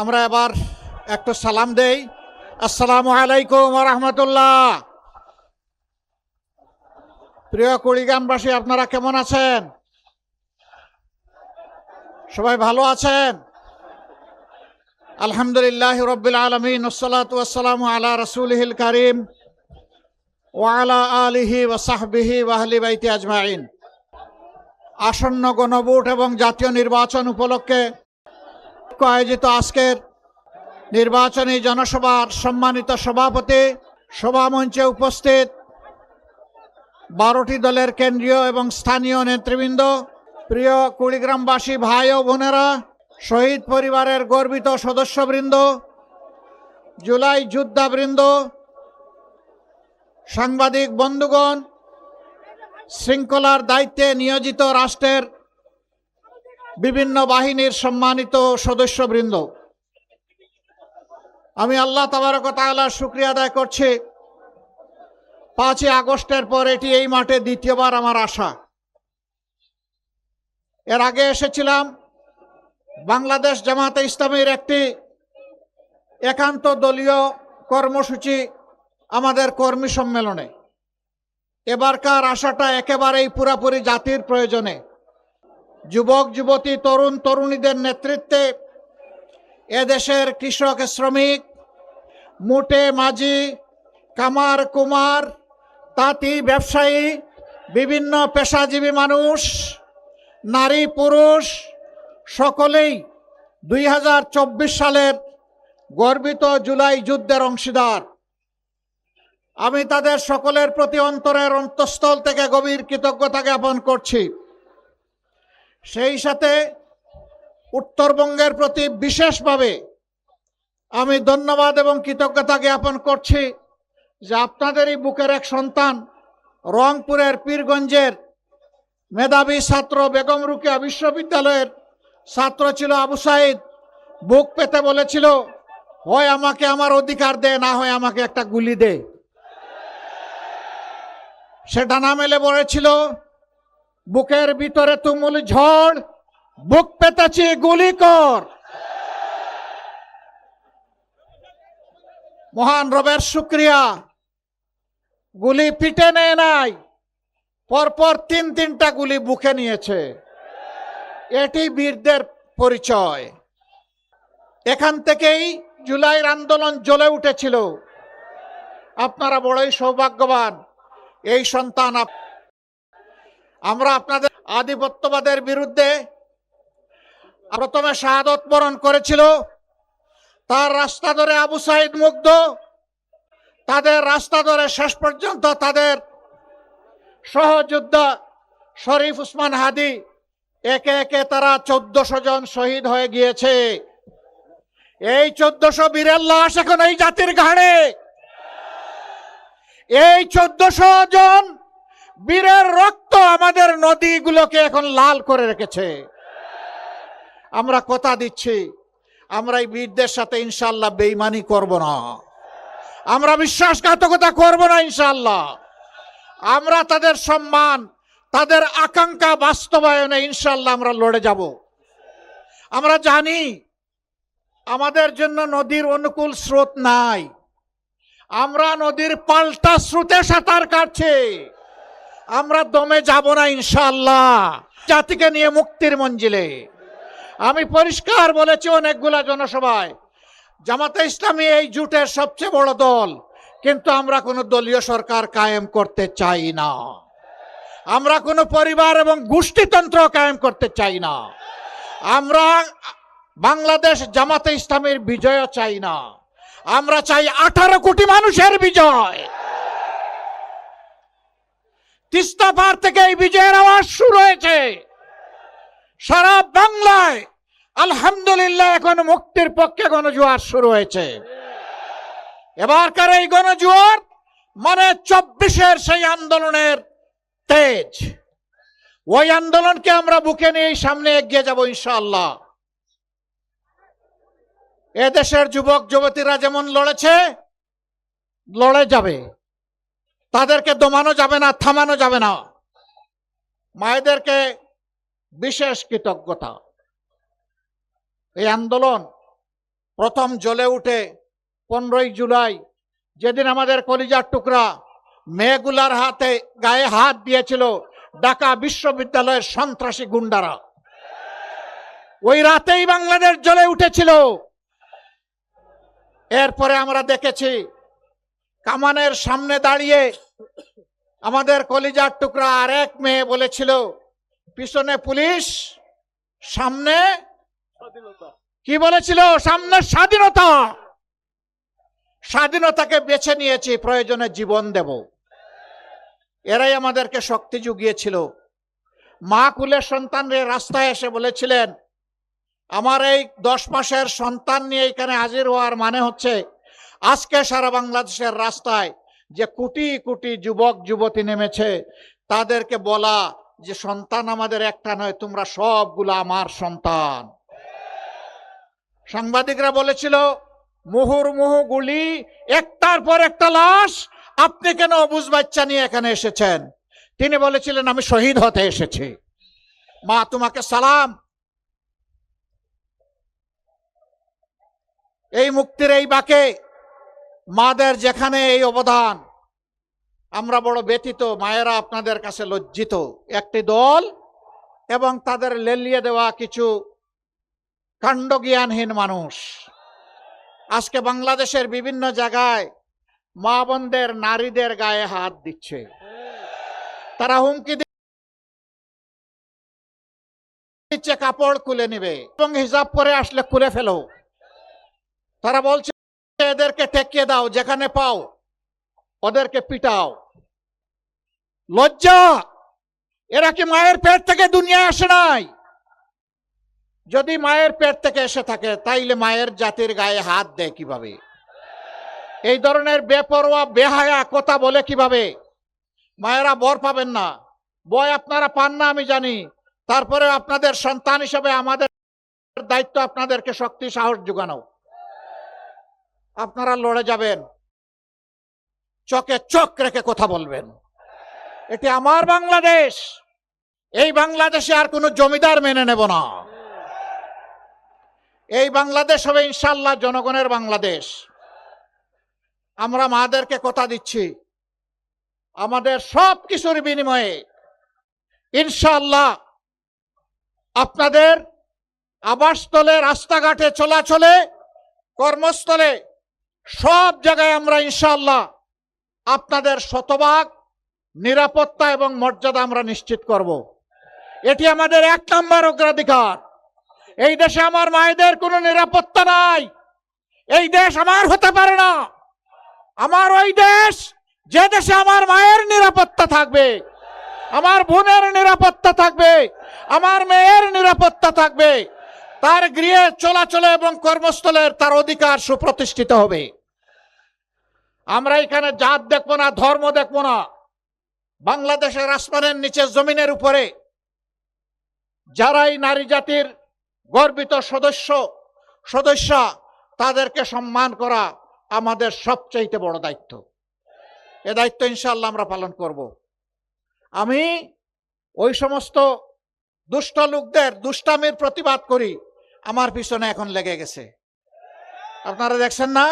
আমরা এবার একটু সালাম দেই। আসসালামু আলাইকুম ওয়া রাহমাতুল্লাহ। প্রিয় কুড়িগ্রামবাসী, আপনারা কেমন আছেন? সবাই ভালো আছেন? আলহামদুলিল্লাহ রাব্বিল আলামিন, ওয়াসসালাতু ওয়াসসালামু আলা রাসূলিহিল কারীম ওয়া আলা আলিহি ওয়া সাহবিহি ওয়া আহলি বাইতি আজমাইন। আসন্ন গণভোট এবং জাতীয় নির্বাচন উপলক্ষে আয়োজিত আজকের নির্বাচনী জনসভার সম্মানিত সভাপতি, সভামঞ্চে উপস্থিত 12টি দলের কেন্দ্রীয় এবং স্থানীয় নেতৃবৃন্দ, প্রিয় কুড়িগ্রামবাসী ভাই ও বোনেরা, শহীদ পরিবারের গর্বিত সদস্যবৃন্দ, জুলাই যোদ্ধাবৃন্দ, সাংবাদিক বন্ধুগণ, শৃঙ্খলার দায়িত্বে নিয়োজিত রাষ্ট্রের বিভিন্ন বাহিনীর সম্মানিত সদস্যবৃন্দ, আমি আল্লাহ তাবারক ওয়া তাআলার শুকরিয়া আদায় করছি। 5ই আগস্টের পর এটি এই মাঠে দ্বিতীয়বার আমার আসা। এর আগে এসেছিলাম বাংলাদেশ জামাতে ইসলামীর একটি একান্ত দলীয় কর্মসূচি, আমাদের কর্মী সম্মেলনে। এবারকার আশাটা একেবারেই পুরাপুরি জাতির প্রয়োজনে। যুবক যুবতী, তরুণ তরুণীদের নেতৃত্বে এদেশের কৃষক, শ্রমিক, মুটে মাঝি, কামার কুমার, তাঁতি, ব্যবসায়ী, বিভিন্ন পেশাজীবী মানুষ, নারী পুরুষ সকলেই 2024 সালের গর্বিত জুলাই যুদ্ধের অংশীদার। আমি তাদের সকলের প্রতি অন্তরের অন্তঃস্থল থেকে গভীর কৃতজ্ঞতা জ্ঞাপন করছি। সেই সাথে উত্তরবঙ্গের প্রতি বিশেষভাবে আমি ধন্যবাদ এবং কৃতজ্ঞতা জ্ঞাপন করছি যে আপনাদেরই বুকের এক সন্তান, রংপুরের পীরগঞ্জের মেধাবী ছাত্র, বেগম রোকেয়া বিশ্ববিদ্যালয়ের ছাত্র ছিল আবু সাইদ, বুক পেতে বলেছিল, হয় আমাকে আমার অধিকার দে, না হয় আমাকে একটা গুলি দে। সে ডানা মেলে বলেছিল, বুকের ভিতরে তুমুল ঝড়, বুক পেতেছি, গুলি কর। মহান রবের শুকরিয়া, গুলি পিঠে নেয় নাই, পরপর 3টা গুলি বুকে নিয়েছে। এটি বীরদের পরিচয়। এখান থেকেই জুলাইয়ের আন্দোলন জ্বলে উঠেছিল। আপনারা বড়ই সৌভাগ্যবান, এই সন্তান। আমরা আপনাদের আধিপত্যবাদের বিরুদ্ধে প্রথমে শাহাদত বরণ করেছিল, তার রাস্তা ধরে আবু সাইদ মুগ্ধ, তাদের রাস্তা ধরে শেষ পর্যন্ত তাদের সহযোদ্ধা শরীফ উসমান হাদি, একে একে তারা 1400 জন শহীদ হয়ে গিয়েছে। এই 1400 বীরের লাশ এখন এই জাতির ঘাড়ে। এই 1400 জন বীরের রক্ত আমাদের নদীগুলোকে এখন লাল করে রেখেছে। আমরা কথা দিচ্ছি, আমরা এই বীরদের সাথে ইনশাআল্লাহ বেঈমানি করব না, আমরা বিশ্বাসঘাতকতা করব না ইনশাআল্লাহ। আমরা তাদের সম্মান, তাদের আকাঙ্ক্ষা বাস্তবায়নে ইনশাআল্লাহ আমরা লড়ে যাব। আমরা জানি আমাদের জন্য নদীর অনুকূল স্রোত নাই, আমরা নদীর পাল্টা স্রোতে সাঁতার কাটছি। আমরা দমে যাব না ইনশাআল্লাহ, জাতিকে নিয়ে মুক্তির মঞ্জিলে। আমি পরিষ্কার বলেছি অনেকগুলা জনসভায়, জামাতে ইসলামী এই জোটের সবচেয়ে বড় দল, কিন্তু আমরা কোনো দলীয় সরকার কায়েম করতে চাই না, আমরা কোনো পরিবার এবং গোষ্ঠীতন্ত্র কায়েম করতে চাই না, আমরা বাংলাদেশ জামাতে ইসলামীর বিজয় চাই না, আমরা চাই 18 কোটি মানুষের বিজয়। তিস্তা পার থেকে এই বিজয়ের আওয়াজ শুরু হয়েছে সারা বাংলায়। আলহামদুলিল্লাহ, এখন মুক্তির পক্ষে গণজোয়ার শুরু হয়েছে। এবারকার এই গণজোয়ার মানে 24-এর সেই আন্দোলনের তেজ। ওই আন্দোলনকে আমরা বুকে নিয়ে সামনে এগিয়ে যাব ইনশাআল্লাহ। এদেশের যুবক যুবতীরা যেমন লড়েছে, লড়ে যাবে, তাদেরকে দমানো যাবে না, থামানো যাবে না। মায়েদেরকে বিশেষ কৃতজ্ঞতা। এই আন্দোলন প্রথম জ্বলে উঠে 15ই জুলাই, যেদিন আমাদের কলিজার টুকরা মেয়েগুলার হাতে গায়ে হাত দিয়েছিল ঢাকা বিশ্ববিদ্যালয়ের সন্ত্রাসী গুন্ডারা, ওই রাতেই বাংলাদেশ জ্বলে উঠেছিল। এরপরে আমরা দেখেছি কামানের সামনে দাঁড়িয়ে আমাদের কলিজার টুকরা আরেক মেয়ে বলেছিল, পিছনে পুলিশ, সামনে কি বলেছিল? সামনে স্বাধীনতা। স্বাধীনতাকে বেছে নিয়েছি, প্রয়োজনে জীবন দেব। এরাই আমাদেরকে শক্তি জুগিয়েছিল। মা কুলের সন্তানরে রাস্তায় এসে বলেছিলেন, আমার এই 10 মাসের সন্তান নিয়ে এখানে হাজির হওয়ার মানে হচ্ছে আজকে সারা বাংলাদেশের রাস্তায় যে কোটি কোটি যুবক যুবতী নেমেছে, তাদেরকে বলা যে সন্তান আমাদের একটা নয়, তোমরা সবগুলো আমার সন্তান। সাংবাদিকরা বলেছিল, মুহুর্মুহু গুলি, একটার পর একটা লাশ, আপনি কেন অবুঝ বাচ্চা নিয়ে এখানে এসেছেন? তিনি বলেছিলেন, আমি শহীদ হতে এসেছি। মা তোমাকে সালাম। এই মুক্তির এই বাকে মাদের যেখানে এই অবদান, আমরা বড় ব্যথিত। মায়েরা আপনাদের কাছে লজ্জিত। একটি দল এবং তাদের লেলিয়ে দেওয়া কিছু কাণ্ডজ্ঞানহীন মানুষ আজকে বাংলাদেশের বিভিন্ন জায়গায় মা বোনদের, নারীদের গায়ে হাত দিচ্ছে। তারা হুমকি দিচ্ছে কাপড় খুলে নিবে এবং হিজাব পরে আসলে খুলে ফেলো। তারা বলছে এদেরকে ঠেকিয়ে দাও, যেখানে পাও ওদেরকে পিটাও। লজ্জা! এরা কি মায়ের পেট থেকে দুনিয়ায় আসে নাই? যদি মায়ের পেট থেকে এসে থাকে তাইলে মায়ের জাতির গায়ে হাত দেয় কিভাবে? এই ধরনের বেপরোয়া বেহায়া কথা বলে কিভাবে? মায়েরা বর পাবেন না, বয় আপনারা পান না আমি জানি, তারপরে আপনাদের সন্তান হিসেবে আমাদের দায়িত্ব আপনাদেরকে শক্তি সাহস যোগানো। আপনারা লড়ে যাবেন, চোখে চোখ রেখে কথা বলবেন। এটি আমার বাংলাদেশ। এই বাংলাদেশে আর কোনো জমিদার মেনে নেব না। এই বাংলাদেশ হবে ইনশাআল্লাহ জনগণের বাংলাদেশ। আমরা মাদেরকে কথা দিচ্ছি, আমাদের সব কিছুর বিনিময়ে ইনশাআল্লাহ আপনাদের আবাসস্থলে, রাস্তাঘাটে, চলাচলে, কর্মস্থলে, সব জায়গায় আমরা ইনশাআল্লাহ আপনাদের শতভাগ নিরাপত্তা এবং মর্যাদা আমরা নিশ্চিত করব। এটি আমাদের 1 নম্বর অগ্রাধিকার। এই দেশে আমার মায়েদের কোনো নিরাপত্তা নাই। এই দেশ আমার হতে পারে না। আমার ওই দেশ, যে দেশে আমার মায়ের নিরাপত্তা থাকবে, আমার বোনের নিরাপত্তা থাকবে, আমার মেয়ের নিরাপত্তা থাকবে, তার গৃহে চলাচলে এবং কর্মস্থলের তার অধিকার সুপ্রতিষ্ঠিত হবে। আমরা এখানে জাত দেখবো না, ধর্ম দেখবো না। বাংলাদেশের আসমানের নিচে, জমিনের উপরে যারাই নারী জাতির গর্বিত সদস্যা, তাদেরকে সম্মান করা আমাদের সবচাইতে বড় দায়িত্ব। এ দায়িত্ব ইনশাআল্লাহ আমরা পালন করব। আমি ওই সমস্ত দুষ্ট লোকদের দুষ্টামির প্রতিবাদ করি, আমার পিছনে এখন লেগে গেছে। আপনারা দেখছেন না?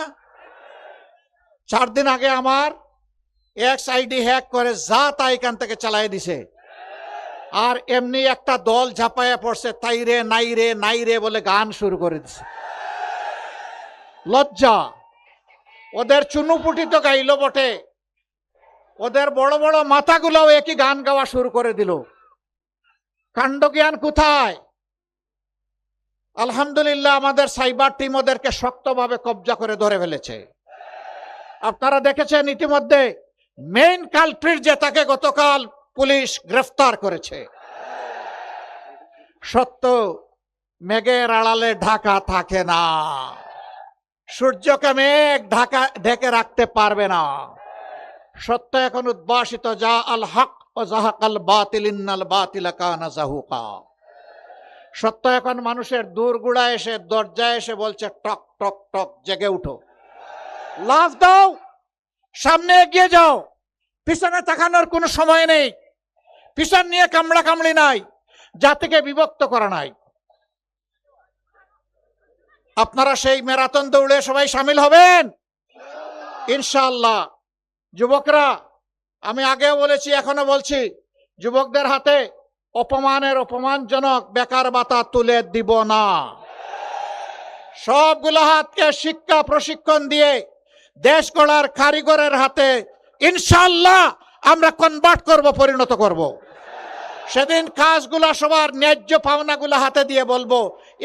4 দিন আগে আমার এক্স আইডি হ্যাক করে যা তা এখান থেকে চালাই দিছে। আর এমনি একটা দল ঝাঁপাইয়া পড়ছে, তাই রে নাই রে নাই রে বলে গান শুরু করে দিছে। লজ্জা! ওদের চুনুপুটি তো গাইলো বটে, ওদের বড় বড় মাথাগুলোও একই গান গাওয়া শুরু করে দিল। কাণ্ডজ্ঞান কোথায়? আলহামদুলিল্লাহ আমাদের সাইবার টিম ওদেরকে শক্তভাবে কবজা করে ধরে ফেলেছে। আপনারা দেখেছেন ইতিমধ্যে মেইন কালপ্রিট যে, তাকে গতকাল পুলিশ গ্রেফতার করেছে। সত্য মেঘের আড়ালে ঢাকা থাকে না, সূর্যকে মেঘ ঢেকে রাখতে পারবে না। সত্য এখন উদ্ভাসিত, যা আল হক ও জাহাকাল বাতিল ইন্নাল বাতিলা কানা জাহুকা। সত্য এখন মানুষের দূরগুড়া এসে, দরজায় এসে বলছে, টক টক টক, জেগে উঠো, লাফ দাও, সামনে এগিয়ে যাও, পিছনে তাকানোর কোনো সময় নেই, পিছন নিয়ে কামড়া কামড়ি নাই, জাতিকে বিভক্ত করা নাই। আপনারা সেই ম্যারাথন দৌড়ে সবাই সামিল হবেন ইনশাআল্লাহ। যুবকরা, আমি আগেও বলেছি এখনো বলছি, যুবকদের হাতে অপমানজনক বেকার ভাতা তুলে দিব না। সবগুলো হাতকে শিক্ষা প্রশিক্ষণ দিয়ে দেশ গড়ার কারিগরের হাতে ইনশাআল্লাহ আমরা কনভার্ট করব, পরিণত করব। সেদিন কাজগুলা সবার ন্যায্য পাওনাগুলো হাতে দিয়ে বলবো,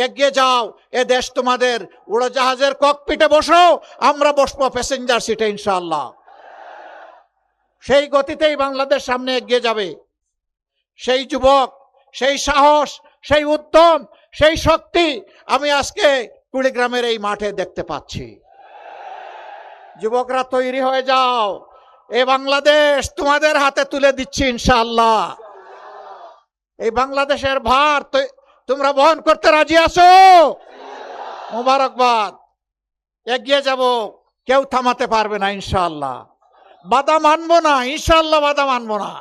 এগিয়ে যাও, এ দেশ তোমাদের, উড়োজাহাজের ককপিটে বসো, আমরা বসবো প্যাসেঞ্জার সিটে ইনশাআল্লাহ। সেই গতিতেই বাংলাদেশ সামনে এগিয়ে যাবে। সেই যুবক, সেই সাহস, সেই উদ্যম, সেই শক্তি আমি আজকে কুড়িগ্রামের এই মাঠে দেখতে পাচ্ছি। যুবকরা তৈরি হয়ে যাও, এই বাংলাদেশ তোমাদের হাতে তুলে দিচ্ছি ইনশাআল্লাহ। এই বাংলাদেশের ভার তোমরা বহন করতে রাজি আছো? মোবারকবাদ। এগিয়ে যাব, কেউ থামাতে পারবে না ইনশাআল্লাহ। বাধা মানবো না ইনশাআল্লাহ, বাধা মানবো না।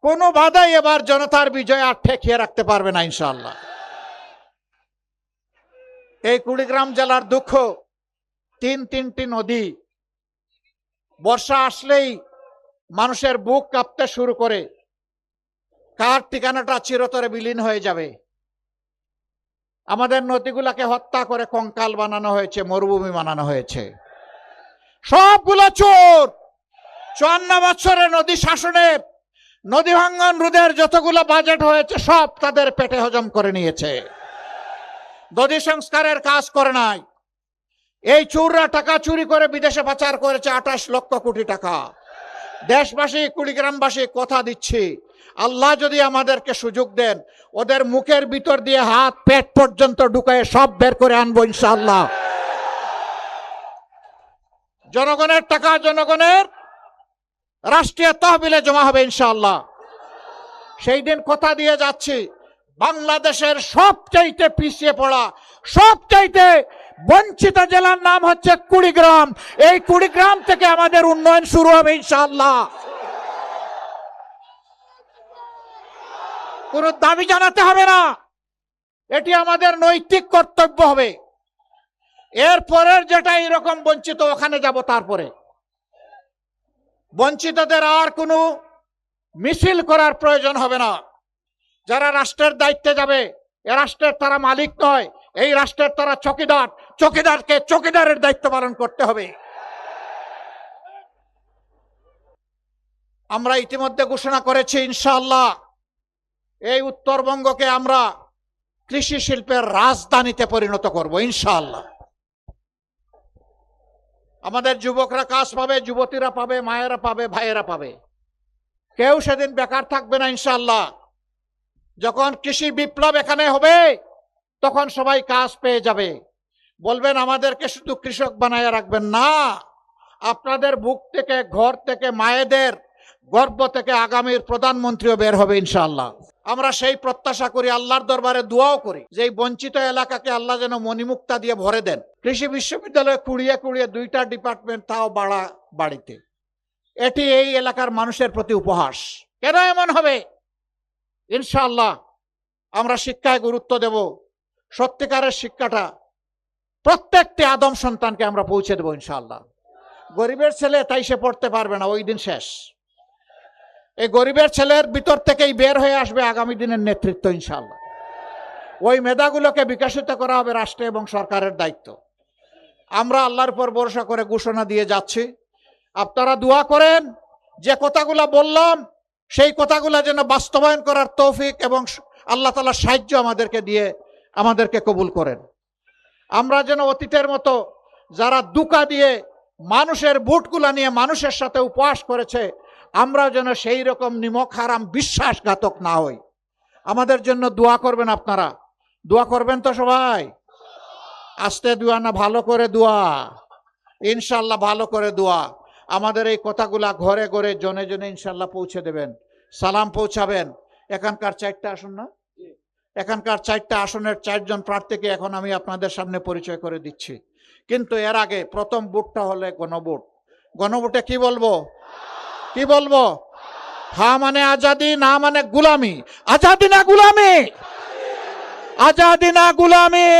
কোনো বাধাই এবার জনতার বিজয় আর ঠেকিয়ে রাখতে পারবে না ইনশাআল্লাহ। এই কুড়িগ্রাম জেলার দুঃখ, তিনটি নদী বর্ষা আসলেই মানুষের বুক কাঁপতে শুরু করে। কার ঠিকানাটা চিরতরে বিলীন হয়ে যাবে। আমাদের নদীগুলাকে হত্যা করে কঙ্কাল বানানো হয়েছে, মরুভূমি বানানো হয়েছে। সবগুলো চোর। 54 বছরে নদী শাসনে, নদী ভাঙ্গন রোধের যতগুলো বাজেট হয়েছে সব তাদের পেটে হজম করে নিয়েছে। নদী সংস্কারের কাজ করে নাই। এই চোররা টাকা চুরি করে বিদেশে পাচার করেছে 28 লক্ষ কোটি টাকা। দেশবাসী, কুড়িগ্রামবাসী কথা দিচ্ছি, আল্লাহ যদি আমাদেরকে সুযোগ দেন, ওদের মুখের ভিতর দিয়ে হাত পেট পর্যন্ত ঢুকায় সব বের করে আনবো ইনশাআল্লাহ। জনগণের টাকা জনগণের রাষ্ট্রীয় তহবিলে জমা হবে ইনশাআল্লাহ। সেই দিন কথা দিয়ে যাচ্ছি, বাংলাদেশের সবচাইতে পিছিয়ে পড়া, সবচাইতে বঞ্চিত জেলার নাম হচ্ছে কুড়িগ্রাম। এই কুড়িগ্রাম থেকে আমাদের উন্নয়ন শুরু হবে ইনশাআল্লাহ। কোন দাবি জানাতে হবে না, এটি আমাদের নৈতিক কর্তব্য হবে। এরপরের যেটা এরকম বঞ্চিত, ওখানে যাব। তারপরে বঞ্চিতদের আর কোনো মিছিল করার প্রয়োজন হবে না। যারা রাষ্ট্রের দায়িত্বে যাবে, এ রাষ্ট্রের তারা মালিক নয়, এই রাষ্ট্রের তারা চকিদার। চকিদারকে চকিদারের দায়িত্ব পালন করতে হবে। আমরা ইতিমধ্যে ঘোষণা করেছি ইনশাআল্লাহ এই উত্তরবঙ্গকে আমরা কৃষি শিল্পের রাজধানীতে পরিণত করব ইনশাআল্লাহ। আমাদের যুবকরা কাজ পাবে, যুবতীরা পাবে, মায়েরা পাবে, ভাইয়েরা পাবে। কেউ সেদিন বেকার থাকবে না ইনশাআল্লাহ। যখন কৃষি বিপ্লব এখানে হবে, তখন সবাই কাজ পেয়ে যাবে। বলবেন আমাদেরকে শুধু কৃষক বানায় রাখবেন না, আপনাদের বুক থেকে, ঘর থেকে, মায়েদের গর্ভ থেকে আগামীর প্রধানমন্ত্রীও বের হবে ইনশাআল্লাহ। আমরা সেই প্রত্যাশা করি, আল্লাহর দরবারে দোয়াও করি যে এই বঞ্চিত এলাকাকে আল্লাহ যেন মণিমুক্তা দিয়ে ভরে দেন। কৃষি বিশ্ববিদ্যালয়ে কুড়িয়ে 2টা ডিপার্টমেন্ট, তাও বাড়িতে। এটি এই এলাকার মানুষের প্রতি উপহাস। কেন এমন হবে? ইনশাআল্লাহ আমরা শিক্ষায় গুরুত্ব দেব। সত্যিকারের শিক্ষাটা প্রত্যেকটি আদম সন্তানকে আমরা পৌঁছে দেবো ইনশাআল্লাহ। গরিবের ছেলে তাই সে পড়তে পারবে না, ওই দিন শেষ। এই গরিবের ছেলের ভিতর থেকেই বের হয়ে আসবে আগামী দিনের নেতৃত্ব ইনশাআল্লাহ। ওই মেধাগুলোকে বিকশিত করা হবে রাষ্ট্র এবং সরকারের দায়িত্ব। আমরা আল্লাহর উপর ভরসা করে ঘোষণা দিয়ে যাচ্ছি। আপনারা দোয়া করেন, যে কথাগুলো বললাম সেই কথাগুলো যেন বাস্তবায়ন করার তৌফিক এবং আল্লাহ তাআলার সাহায্য আমাদেরকে দিয়ে আমাদেরকে কবুল করেন। আমরা যেন অতীতের মতো যারা দুকা দিয়ে মানুষের বুটগুলা নিয়ে মানুষের সাথে উপহাস করেছে, আমরা যেন সেই রকম নিমক হারাম বিশ্বাসঘাতক না হই। আমাদের জন্য দোয়া করবেন। আপনারা দোয়া করবেন তো সবাই? আস্তে দোয়া না ভালো করে দোয়া? ইনশাআল্লাহ ভালো করে দোয়া। আমাদের এই কথাগুলা ঘরে ঘরে জনে জনে ইনশাআল্লাহ পৌঁছে দেবেন, সালাম পৌঁছাবেন। এখানকার 4টা আসন না, এখানকার 4টা আসনের 4 জন প্রার্থীকে এখন আমি আপনাদের সামনে পরিচয় করে দিচ্ছি। কিন্তু এর আগে প্রথম ভোটটা হলে গণভোট। গণভোটে কি বলবো? কি বলবো? হ্যাঁ মানে আজাদি, না মানে গুলামি। আজাদি না গুলামি, আজাদি না গুলামি,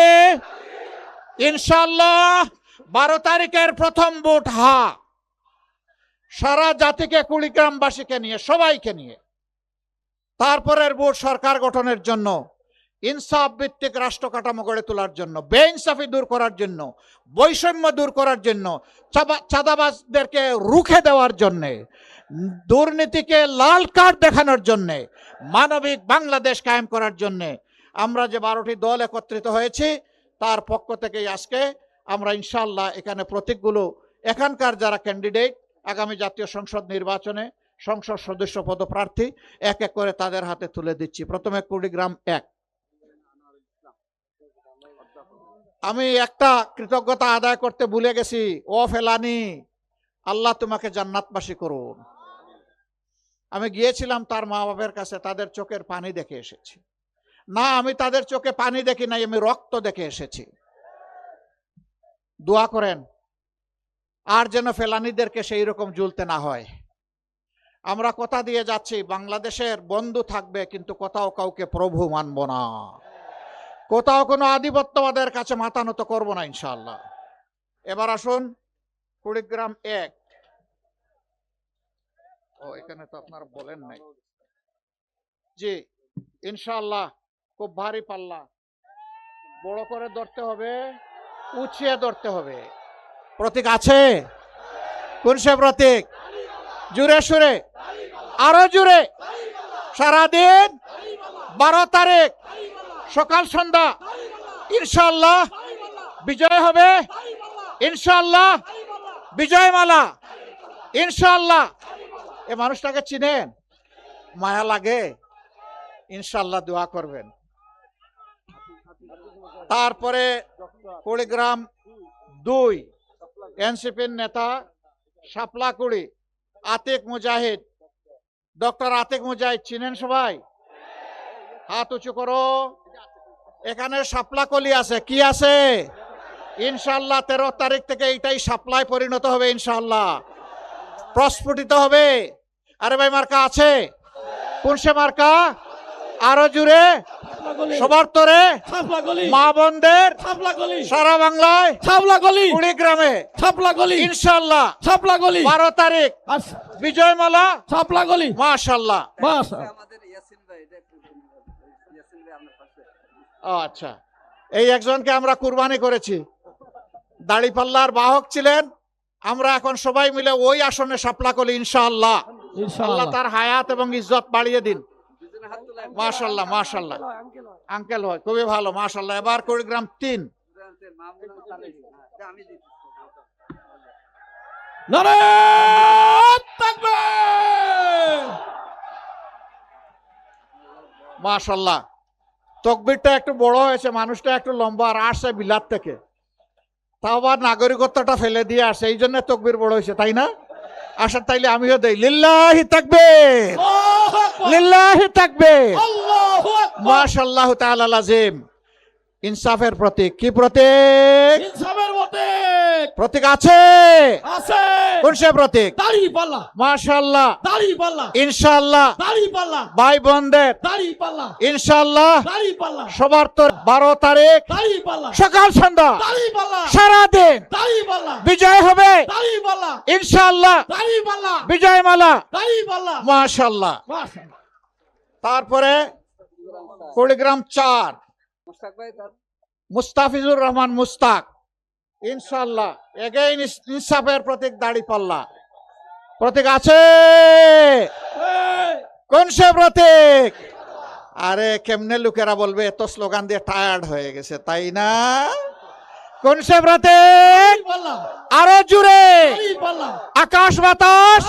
ইনশাআল্লাহ 12 তারিখের প্রথম ভোট হা, সারা জাতিকে কুড়িগ্রামবাসীকে নিয়ে, সবাইকে নিয়ে। তারপরের ভোট সরকার গঠনের জন্য, ইনসাফ ভিত্তিক রাষ্ট্র কাঠামো গড়ে তোলার জন্য, বেইনসাফি দূর করার জন্য, বৈষম্য দূর করার জন্য, চাঁদাবাজদেরকে রুখে দেওয়ার জন্য, দুর্নীতিকে লাল কার্ড দেখানোর জন্য, মানবিক বাংলাদেশ কায়েম করার জন্য আমরা যে 12টি দল একত্রিত হয়েছি, তার পক্ষ থেকেই আজকে আমরা ইনশাআল্লাহ এখানে প্রতীকগুলো এখানকার যারা ক্যান্ডিডেট আগামী জাতীয় সংসদ নির্বাচনে সংসদ সদস্য পদপ্রার্থী এক এক করে তাদের হাতে তুলে দিচ্ছি। প্রথমে কুড়িগ্রাম 1। আমি একটা কৃতজ্ঞতা আদায় করতে ভুলে গেছি। ও ফেলানি, আল্লাহ তোমাকে জান্নাতবাসী করুন। আমি গিয়েছিলাম তার মা বাবার কাছে, তাদের চোখের পানি দেখে এসেছি। না, আমি তাদের চোখে পানি দেখি নাই, আমি রক্ত দেখে এসেছি। দোয়া করেন আর যেন ফেলানিদেরকে সেই রকম ঝুলতে না হয়। আমরা কথা দিয়ে যাচ্ছি বাংলাদেশের বন্ধু থাকবে, কিন্তু কোথাও কাউকে প্রভু মানব না, কোথাও কোনো আধিপত্যবাদের কাছে মাথা নত করবো না ইনশাআল্লাহ। এবার আসুন কুড়িগ্রাম 1। ও এখানে তো আপনারা বলেন নাই। জি ইনশাআল্লাহ খুব ভারী পাল্লা, বড় করে ধরতে হবে, উঁচিয়ে ধরতে হবে। প্রতীক আছে? কোন সে প্রতীক? জুড়ে সুরে, আরো জুড়ে। সারাদিন 12 তারিখ সকাল সন্ধ্যা ইনশাআল্লাহ বিজয় হবে। ইনশাআল্লাহ বিজয় মালা। ইনশাআল্লাহ। এ মানুষটাকে চিনেন? মায়া লাগে। ইনশাআল্লাহ দোয়া করবেন। তারপরে কুড়িগ্রাম 2 এনসিপির নেতা শাপলাকুড়ি আতিক মুজাহিদ, ডক্টর আতিক মুজাহিদ চিনেন সবাই? হাত উঁচু করো। এখানে শাপলাকলি আছে, কি আছে? ইনশাআল্লাহ 13 তারিখ থেকে এইটাই শাপলায় পরিণত হবে ইনশাআল্লাহ, প্রস্ফুটিত হবে। আরে ভাই মার্কা আছে? কোন সে মার্কা? আরো জুড়ে, সবার তরে, মা বোনদের সারা বাংলায়, কুড়িগ্রামে ইনশাআল্লাহ 12 তারিখ বিজয় মালা। মাশাআল্লাহ। আচ্ছা, এই একজনকে আমরা কুরবানি করেছি, দাড়িপাল্লার বাহক ছিলেন। আমরা এখন সবাই মিলে ওই আসনে শাপলাকলি ইনশাআল্লাহ। আল্লাহ তার হায়াত এবং ইজ্জত বাড়িয়ে দিন। মাশাআল্লাহ মাশাআল্লাহ। আঙ্কেল হয়, খুবই ভালো মাশাআল্লাহ। এবার কুড়িগ্রাম 3। মাশাআল্লাহ, তকবীরটা একটু বড় হয়েছে, মানুষটা একটু লম্বা, আর আসছে বিলাত থেকে, তাও আবার নাগরিকত্বটা ফেলে দিয়ে আসে, এই জন্য তকবীর বড় হয়েছে, তাই না? আসেন তাইলে আমিও দেই। লিল্লাহি তাকবীর, লিল্লাহি তাকবীর। মাশাআল্লাহু তাআলা আযীম। ইনসাফের প্রতীক। কি প্রতীক? ইনসাফের প্রতীক। প্রতীক আছে? আছে। কোন সে প্রতীক? দাড়িপাল্লা। মাশাআল্লাহ। দাড়িপাল্লা। ইনশাআল্লাহ দাড়িপাল্লা। ভাই বোনদের দাড়িপাল্লা ইনশাআল্লাহ দাড়িপাল্লা। সবার তো 12 তারিখ দাড়িপাল্লা, সকাল সন্ধ্যা দাড়িপাল্লা, সারা দিন দাড়িপাল্লা, বিজয় হবে দাড়িপাল্লা ইনশাআল্লাহ, দাড়িপাল্লা বিজয় মালা দাড়িপাল্লা। মাশাআল্লাহ মাশাআল্লাহ। তারপরে কুড়িগ্রাম 4 মুস্তাফিজুর রহমান মুস্তাক ইনশাআল্লাহ। এগেইন ইনসাফের প্রতীক দাড়িপাল্লা। প্রতীক আছে? কোন সে প্রতীক? আরে কেমনে লোকেরা বলবে এত স্লোগান দিয়ে টায়ার্ড হয়ে গেছে, তাই না? কোন সে প্রতীক? আরো জুড়ে, আকাশ বাতাস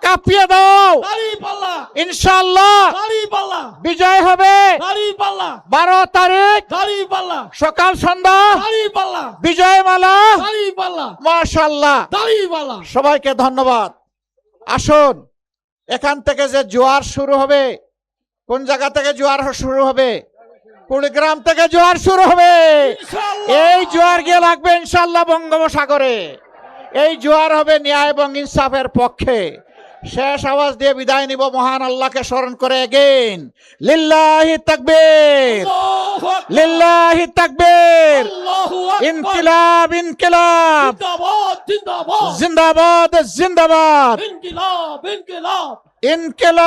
কাঁপিয়ে দাও ইনশাআল্লাহ, বিজয় হবে 12 তারিখ সকাল সন্ধ্যা বিজয় মালা। মাশাআল্লাহ। সবাইকে ধন্যবাদ। আসুন, এখান থেকে যে জোয়ার শুরু হবে, কোন জায়গা থেকে জোয়ার শুরু হবে? কুড়িগ্রাম থেকে জোয়ার শুরু হবে। এই জোয়ার গিয়ে লাগবে ইনশাআল্লাহ বঙ্গোপসাগরে। এই জোয়ার হবে ন্যায় এবং ইনসাফের পক্ষে। শেষ আওয়াজ দিয়ে বিদায় নিব মহান আল্লাহকে স্মরণ করে এগেইন লিল্লাহি তাকবীর আল্লাহু আকবার, লিল্লাহি তাকবীর আল্লাহু আকবার, ইনকিলাব ইনকিলাব জিন্দাবাদ জিন্দাবাদ, জিন্দাবাদ জিন্দাবাদ ইনকিলাব ইনকিলাব। ইনকিলাব